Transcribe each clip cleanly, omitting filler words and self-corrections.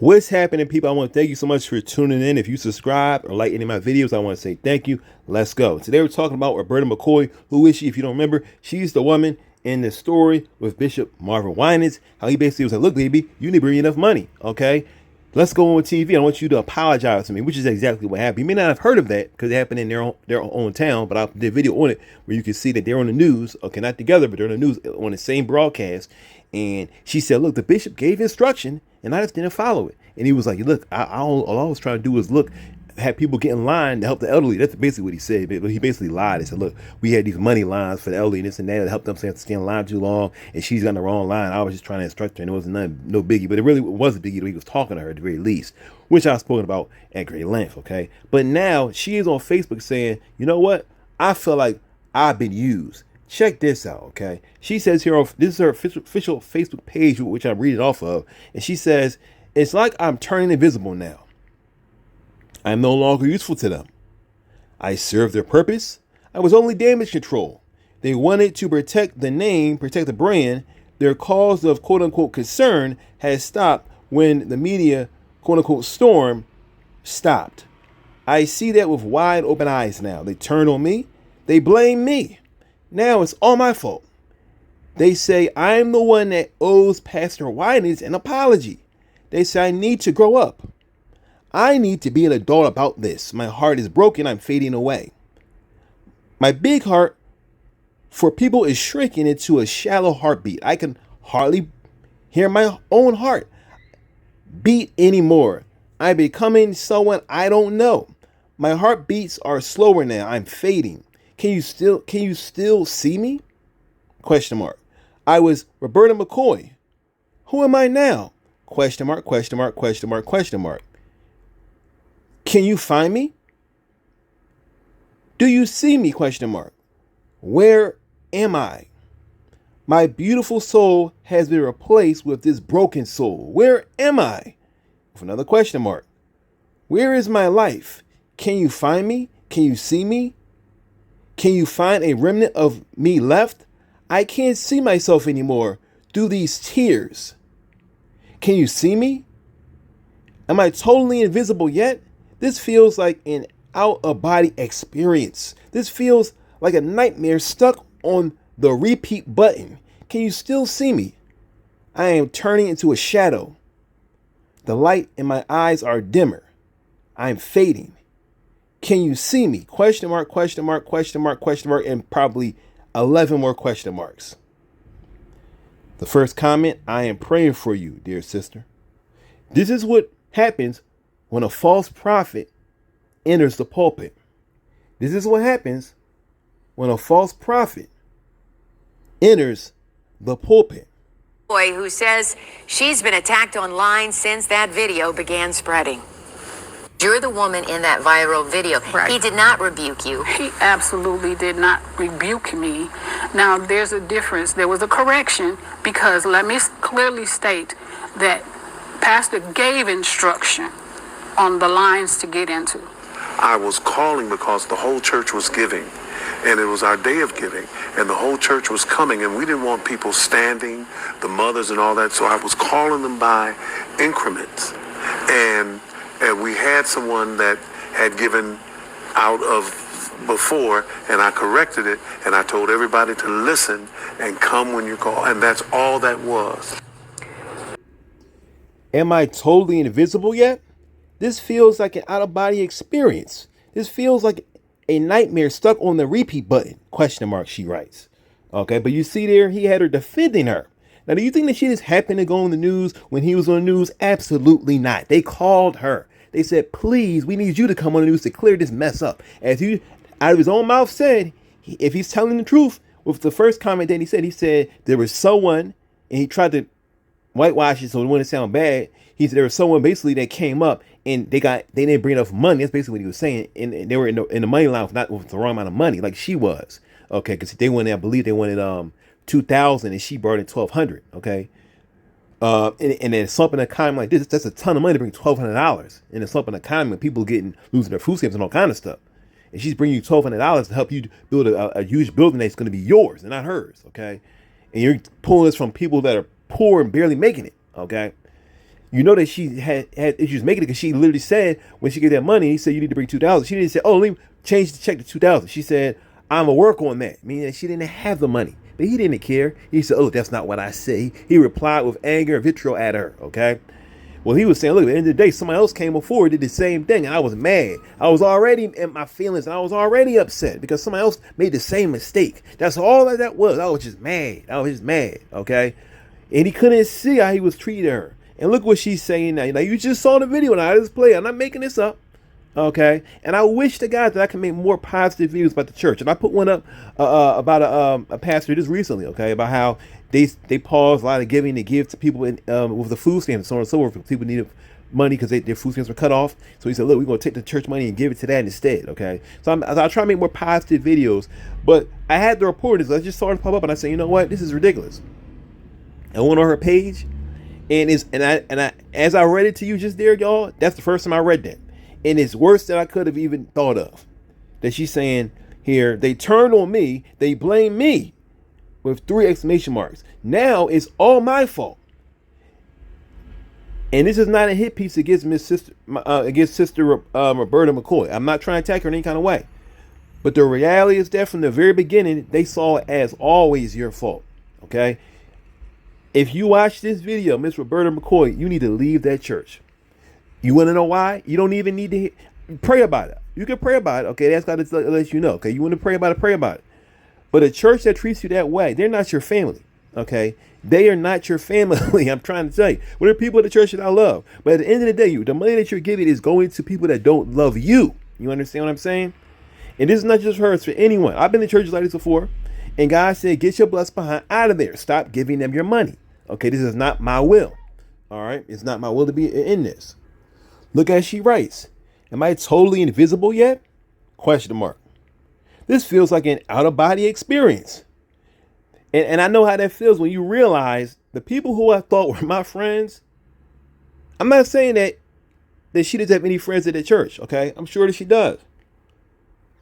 What's happening, people? I want to thank you so much for tuning in. If you subscribe or like any of my videos, I want to say thank you. Let's go. Today we're talking about Roberta McCoy. Who is she? If you don't remember, she's the woman in the story with Bishop Marvin Winans. How he basically was like, look, baby, you need to bring enough money. Okay, let's go on TV. I want you to apologize to me, which is exactly what happened. You may not have heard of that because it happened in their own town, but I did a video on it where you can see that they're on the news. Okay, not together, but they're on the news on the same broadcast. And she said, look, the bishop gave instruction and I just didn't follow it. And he was like, look, all I was trying to do was have people get in line to help the elderly. That's basically what he said. But he basically lied. He said, look, we had these money lines for the elderly and this and that to help them have to stay in line too long. And she's got the wrong line. I was just trying to instruct her and it was no biggie. But it really was a biggie. He was talking to her at the very least, which I've spoken about at great length. Okay. But now she is on Facebook saying, you know what? I feel like I've been used. Check this out, okay? She says here, this is her official Facebook page, which I'm reading off of, and she says, it's like I'm turning invisible now. I'm no longer useful to them. I served their purpose. I was only damage control. They wanted to protect the name, protect the brand. Their cause of quote-unquote concern has stopped when the media quote-unquote storm stopped. I see that with wide open eyes now. They turn on me. They blame me. Now it's all my fault. They say I'm the one that owes Pastor Winans an apology. They say I need to grow up. I need to be an adult about this. My heart is broken. I'm fading away. My big heart for people is shrinking into a shallow heartbeat. I can hardly hear my own heart beat anymore. I'm becoming someone I don't know. My heartbeats are slower now. I'm fading. Can you still see me? Question mark. I was Roberta McCoy. Who am I now? Question mark, question mark, question mark, question mark. Can you find me? Do you see me? Question mark. Where am I? My beautiful soul has been replaced with this broken soul. Where am I? With another question mark. Where is my life? Can you find me? Can you see me? Can you find a remnant of me left? I can't see myself anymore through these tears. Can you see me? Am I totally invisible yet? This feels like an out-of-body experience. This feels like a nightmare stuck on the repeat button. Can you still see me? I am turning into a shadow. The light in my eyes are dimmer. I am fading. Can you see me? Question mark, question mark, question mark, question mark, and probably 11 more question marks. The first comment, I am praying for you, dear sister. This is what happens when a false prophet enters the pulpit. This is what happens when a false prophet enters the pulpit. Boy who says she's been attacked online since that video began spreading. You're the woman in that viral video. Right. He did not rebuke you. He absolutely did not rebuke me. Now, there's a difference. There was a correction because let me clearly state that Pastor gave instruction on the lines to get into. I was calling because the whole church was giving, and it was our day of giving, and the whole church was coming, and we didn't want people standing, the mothers and all that, so I was calling them by increments. And we had someone that had given out of before, and I corrected it, and I told everybody to listen and come when you call, and that's all that was. Am I totally invisible yet? This feels like an out-of-body experience. This feels like a nightmare stuck on the repeat button. Question mark, she writes. Okay, but you see there, he had her defending her. Now, do you think that she just happened to go on the news when he was on the news? Absolutely not. They called her. They said, please, we need you to come on the news to clear this mess up. As he, out of his own mouth, said, if he's telling the truth, with the first comment that he said there was someone, and he tried to whitewash it so it wouldn't sound bad. He said there was someone basically that came up and they didn't bring enough money. That's basically what he was saying. And they were in the money line with the wrong amount of money, like she was. Okay, because they wanted, I believe they wanted 2,000 and she brought in 1,200. Okay. And then slumping a economy like this, that's a ton of money to bring $1,200. In a slumping economy, when people losing their food stamps and all kind of stuff. And she's bringing you $1,200 to help you build a huge building that's going to be yours and not hers. Okay. And you're pulling this from people that are poor and barely making it. Okay. You know that she had issues making it because she literally said when she gave that money, he said you need to bring 2,000. She didn't say, oh, let me change the check to 2,000. She said, I'm gonna work on that. Meaning that she didn't have the money, but he didn't care. He said, oh, that's not what I say. He replied with anger and vitriol at her. Okay. Well, he was saying, look, at the end of the day, somebody else came before, did the same thing, and I was mad. I was already in my feelings, and I was already upset because somebody else made the same mistake. That's all that was. I was just mad. Okay? And he couldn't see how he was treating her. And look what she's saying now. Now, you just saw the video, and I just play. I'm not making this up. Okay? And I wish to God that I can make more positive videos about the church. And I put one up about a pastor just recently, okay, about how they pause a lot of giving to give to people with the food stamps and so on and so forth. People needed money because their food stamps were cut off. So he said, look, we're going to take the church money and give it to that instead. Okay. So I try to make more positive videos, but I had the reporters. I just saw it pop up and I said, you know what? This is ridiculous. I went on her page and as I read it to you just there, y'all, that's the first time I read that. And it's worse than I could have even thought of. That she's saying here, they turned on me. They blame me. With 3 exclamation marks. Now it's all my fault. And this is not a hit piece against Sister Roberta McCoy. I'm not trying to attack her in any kind of way. But the reality is that from the very beginning, they saw it as always your fault. Okay? If you watch this video, Miss Roberta McCoy, you need to leave that church. You want to know why? You don't even need to pray about it. You can pray about it. Okay? That's got to let you know. Okay? You want to pray about it, pray about it. But a church that treats you that way, they're not your family, okay? They are not your family, I'm trying to tell you. Well, there are people in the church that I love. But at the end of the day, the money that you're giving is going to people that don't love you. You understand what I'm saying? And this is not just for her, it's for anyone. I've been to churches like this before, and God said, get your blessed behind out of there. Stop giving them your money. Okay, this is not my will. All right? It's not my will to be in this. Look as she writes. Am I totally invisible yet? Question mark. This feels like an out-of-body experience. And I know how that feels when you realize the people who I thought were my friends. I'm not saying that she doesn't have any friends at the church, okay? I'm sure that she does.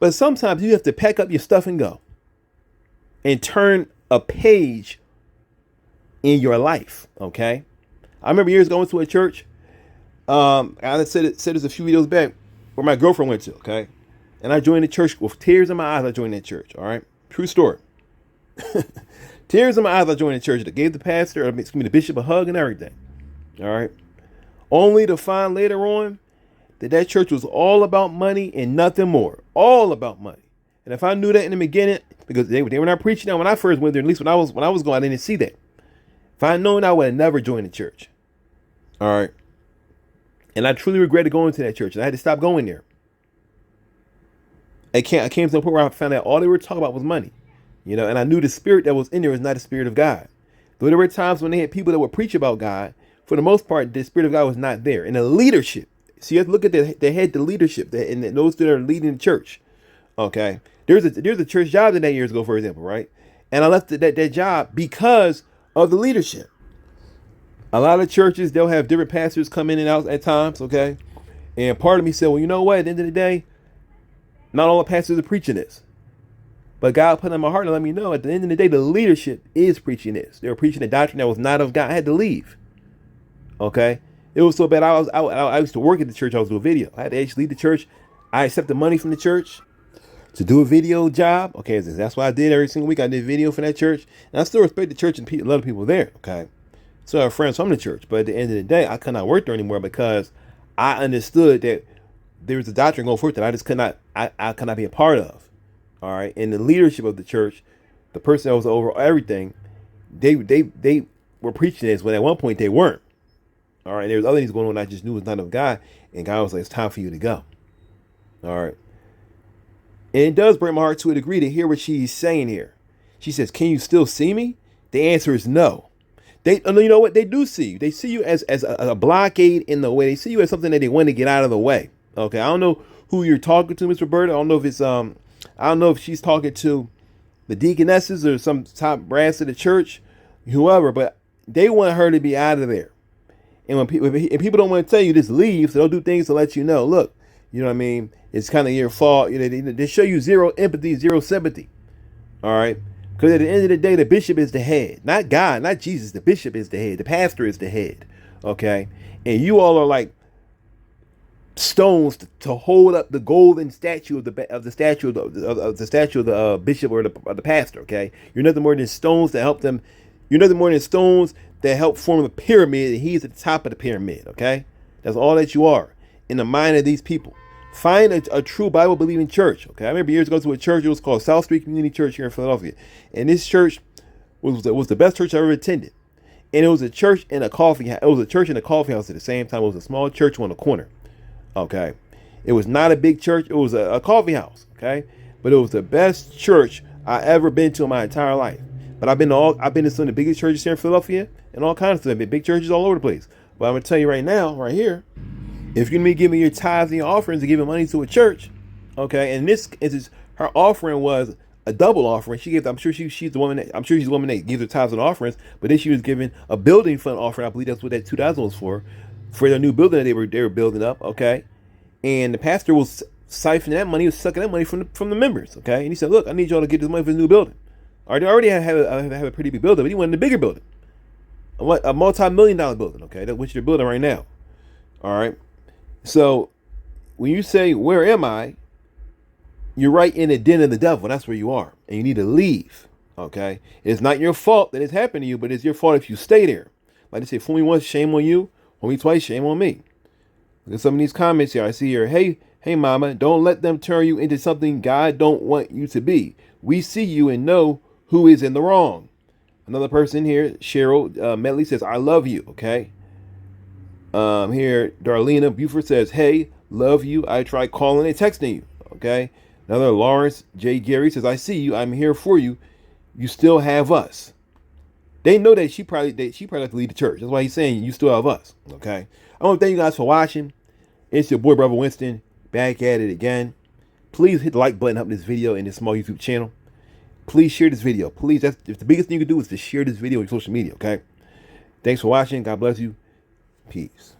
But sometimes you have to pack up your stuff and go. And turn a page in your life, okay? I remember years going to a church. I said this a few videos back where my girlfriend went to, okay? And I joined the church with tears in my eyes. I joined that church. All right. True story. Tears in my eyes. I joined the church. That gave the pastor, the bishop, a hug and everything. All right. Only to find later on that church was all about money and nothing more. All about money. And if I knew that in the beginning, because they were not preaching that when I first went there, at least when I was going, I didn't see that. If I had known, I would have never joined the church. All right. And I truly regretted going to that church. And I had to stop going there. I came to the point where I found out all they were talking about was money, and I knew the spirit that was in there was not the spirit of God. Though there were times when they had people that would preach about God, for the most part, the spirit of God was not there. And the leadership, so you have to look at the head, the leadership, and those that are leading the church. Okay, there's a church job that years ago, for example, right? And I left that job because of the leadership. A lot of churches, they'll have different pastors come in and out at times, okay? And part of me said, well, you know what? At the end of the day, not all the pastors are preaching this. But God put in my heart to let me know at the end of the day, the leadership is preaching this. They were preaching a doctrine that was not of God. I had to leave. Okay? It was so bad. I used to work at the church. I was doing video. I had to actually leave the church. I accepted money from the church to do a video job. Okay, that's what I did every single week. I did video for that church. And I still respect the church and a lot of people there. Okay? So I have friends from the church. But at the end of the day, I could not work there anymore because I understood that there was a doctrine going forth that I just could not be a part of. All right. And the leadership of the church, the person that was over everything, they were preaching this when at one point they weren't. All right. There was other things going on I just knew was not of God. And God was like, it's time for you to go. All right. And it does break my heart to a degree to hear what she's saying here. She says, can you still see me? The answer is no. You know what? They do see you. They see you as a blockade in the way. They see you as something that they want to get out of the way. Okay, I don't know who you're talking to, Miss Roberta. I don't know if it's I don't know if she's talking to the deaconesses or some top brass of the church, whoever. But they want her to be out of there. And when people don't want to tell you, just leave. So they'll do things to let you know. Look, you know what I mean? It's kind of your fault. They show you zero empathy, zero sympathy. All right. Because at the end of the day, the bishop is the head, not God, not Jesus. The bishop is the head. The pastor is the head. okay? And you all are like stones to hold up the golden statue of the statue of the bishop or the pastor. Okay, you're nothing more than stones that help them. You're nothing more than stones that help form a pyramid, and he's at the top of the pyramid. Okay, that's all that you are in the mind of these people. Find a true Bible believing church. Okay, I remember years ago to a church. It was called South Street Community Church here in Philadelphia, and this church was the best church I ever attended. And it was a church and a coffee house. It was a church and a coffee house at the same time. It was a small church on the corner. Okay, it was not a big church. It was a coffee house. Okay, but it was the best church I ever been to in my entire life. But I've been to some of the biggest churches here in Philadelphia and all kinds of stuff. Big churches all over the place. But I'm gonna tell you right now, right here, if you're gonna be giving your tithes and your offerings and giving money to a church, okay, and this is her offering was a double offering. She gave. I'm sure she's the woman that gives her tithes and offerings. But then she was giving a building fund offering. I believe that's what that 2,000 was for their new building that they were building up. Okay, and the pastor was siphoning that money, was sucking that money from the members. Okay, and he said, "Look, I need y'all to get this money for the new building." They already have a pretty big building, but he wanted a bigger building, a multi-million-dollar building. Okay, which they're building right now. All right, so when you say, "Where am I?" you're right in the den of the devil. That's where you are, and you need to leave. Okay, it's not your fault that it's happened to you, but it's your fault if you stay there. Like they say, "Fool me once, shame on you. Fool me twice, shame on me." Look at some of these comments here. I see here, hey, mama, don't let them turn you into something God don't want you to be. We see you and know who is in the wrong. Another person here, Cheryl Medley says, I love you. Okay. Here, Darlena Buford says, hey, love you. I tried calling and texting you. Okay. Another Lawrence J. Gary says, I see you. I'm here for you. You still have us. They know that she probably have to leave the church. That's why he's saying you still have us. Okay. I want to thank you guys for watching. It's your boy, Brother Winston, back at it again. Please hit the like button up this video in this small YouTube channel. Please share this video. Please, that's the biggest thing you can do is to share this video on social media. Okay. Thanks for watching. God bless you. Peace.